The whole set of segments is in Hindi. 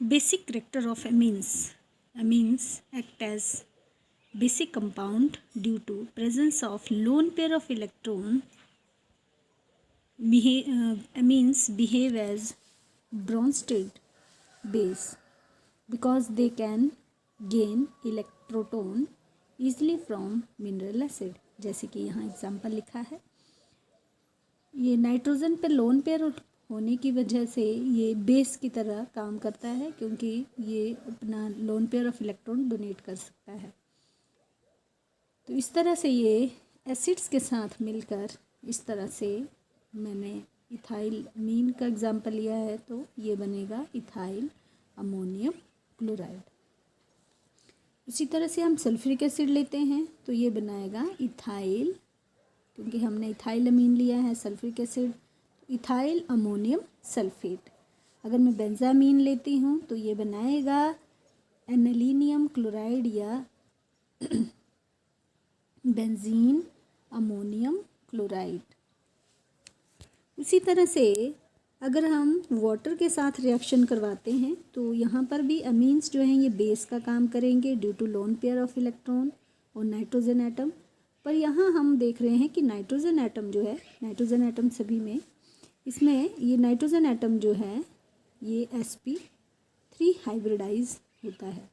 Basic character of amines. Amines act as basic compound due to presence of lone pair of electron. Amines behave as Bronsted base because they can gain electroton easily from mineral acid. जैसे कि यहाँ एग्जाम्पल लिखा है, ये नाइट्रोजन पे लोन पेयर होने की वजह से ये बेस की तरह काम करता है, क्योंकि ये अपना loan pair of electron donate कर सकता है। तो इस तरह से ये एसिड्स के साथ मिलकर, इस तरह से मैंने इथाइल अमीन का एग्जाम्पल लिया है, तो ये बनेगा इथाइल अमोनियम क्लोराइड। इसी तरह से हम सल्फ्यूरिक एसिड लेते हैं तो ये बनाएगा इथाइल, क्योंकि हमने इथाइल अमीन लिया है, sulphuric acid, ethyl ammonium sulphate. अगर मैं बेंजामीन लेती हूँ तो ये बनाएगा एनालिनियम क्लोराइड या बेंजीन अमोनियम क्लोराइड। उसी तरह से अगर हम वाटर के साथ रिएक्शन करवाते हैं तो यहाँ पर भी अमीन्स जो हैं ये बेस का काम करेंगे due to lone pair of electron और नाइट्रोजन एटम। पर यहाँ हम देख रहे हैं कि नाइट्रोजन एटम जो है, नाइट्रोजन एटम सभी में, इसमें ये नाइट्रोजन एटम जो है ये sp3 हाइब्रिडाइज होता है।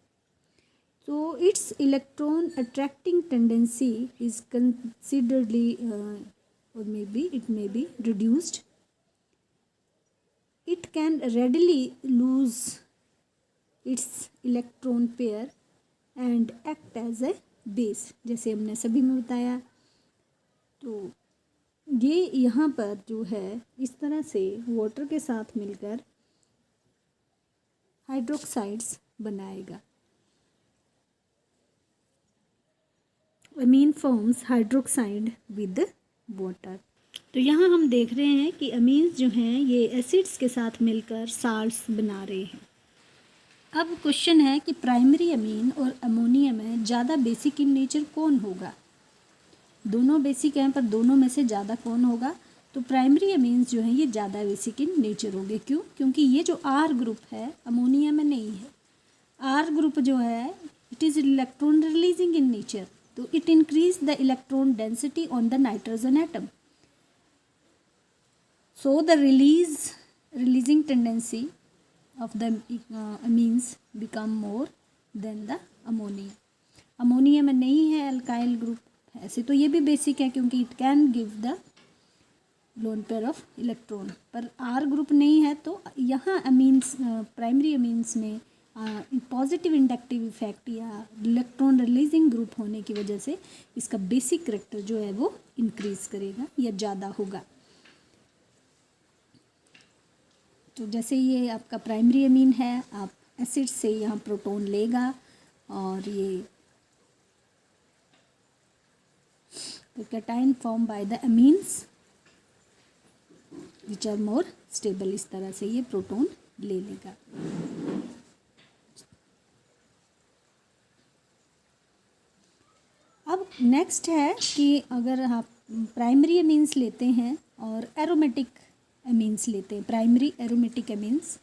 तो its electron attracting tendency is considerably or maybe it may be reduced. It can readily lose its electron pair and act as a base, जैसे हमने सभी में बताया। तो ये यहाँ पर जो है इस तरह से वाटर के साथ मिलकर हाइड्रोक्साइड्स बनाएगा। अमीन फॉर्म्स हाइड्रोक्साइड विद वाटर। तो यहाँ हम देख रहे हैं कि अमीन्स जो हैं ये एसिड्स के साथ मिलकर साल्ट्स बना रहे हैं। अब क्वेश्चन है कि प्राइमरी अमीन और अमोनिया में ज़्यादा बेसिक इन नेचर कौन होगा। दोनों बेसिक हैं, पर दोनों में से ज़्यादा कौन होगा। तो प्राइमरी अमीन्स जो हैं ये ज़्यादा बेसिक इन नेचर होंगे। क्यों? क्योंकि ये जो आर ग्रुप है अमोनिया में नहीं है। आर ग्रुप जो है it is electron releasing in nature, तो it increase the electron density on the nitrogen atom, so the releasing tendency of the amines become more than the ammonia. Ammonia में नहीं है अल्काइल ग्रुप, ऐसे तो ये भी बेसिक है क्योंकि it can give the loan pair of electron, पर आर ग्रुप नहीं है। तो यहाँ अमीन्स, प्राइमरी अमीन्स में पॉजिटिव इंडक्टिव इफेक्ट या इलेक्ट्रॉन रिलीजिंग ग्रुप होने की वजह से इसका बेसिक करैक्टर जो है वो इंक्रीज करेगा या ज़्यादा होगा। तो जैसे ये आपका प्राइमरी अमीन है, आप एसिड से यहाँ प्रोटॉन लेगा और ये cation form by the amines which are more stable, इस तरह से ये प्रोटॉन ले लेगा। अब नेक्स्ट है कि अगर आप प्राइमरी अमीन्स लेते हैं और एरोमेटिक अमीन्स लेते हैं, प्राइमरी एरोमेटिक अमीन्स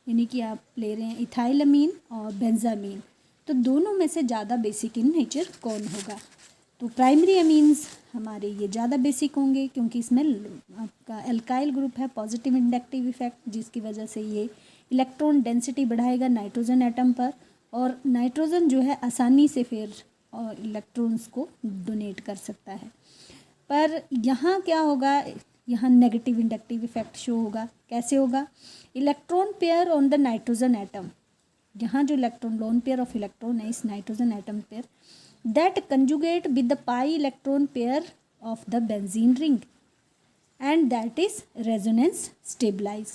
यानी कि आप ले रहे हैं इथाइल अमीन और बेंजामीन, तो दोनों में से ज़्यादा बेसिक इन नेचर कौन होगा। तो प्राइमरी अमीन्स हमारे ये ज़्यादा बेसिक होंगे क्योंकि इसमें आपका एल्काइल ग्रुप है, पॉजिटिव इंडक्टिव इफेक्ट, जिसकी वजह से ये इलेक्ट्रॉन डेंसिटी बढ़ाएगा नाइट्रोजन एटम पर, और नाइट्रोजन जो है आसानी से फिर और इलेक्ट्रॉन्स को डोनेट कर सकता है। पर यहाँ क्या होगा, यहाँ नेगेटिव इंडक्टिव इफेक्ट शो होगा। कैसे होगा? Electron pair on the nitrogen atom, यहाँ जो electron lone pair of electron है इस nitrogen atom pair, that conjugate with the pi electron pair of the benzene ring and that is resonance stabilize.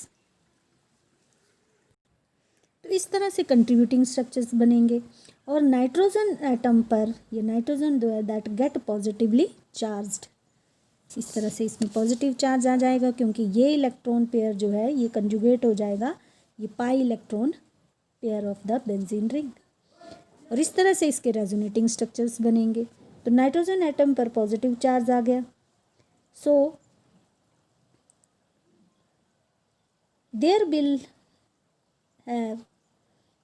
तो इस तरह से कंट्रीब्यूटिंग स्ट्रक्चर्स बनेंगे। और नाइट्रोजन एटम पर ये नाइट्रोजन जो है दैट गेट पॉजिटिवली चार्ज्ड, इस तरह से इसमें पॉजिटिव चार्ज आ जाएगा क्योंकि ये इलेक्ट्रॉन पेयर जो है ये कंजुगेट हो जाएगा ये pi electron pair of the benzene ring, और इस तरह से इसके रेजोनेटिंग स्ट्रक्चर्स बनेंगे। तो नाइट्रोजन एटम पर पॉजिटिव चार्ज आ गया, so there will have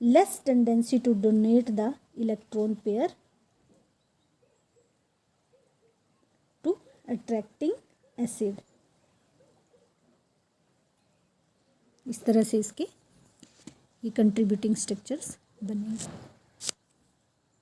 less tendency to donate the electron pair to attracting acid. इस तरह से इसके ये कंट्रीब्यूटिंग स्ट्रक्चर्स बनेंगे.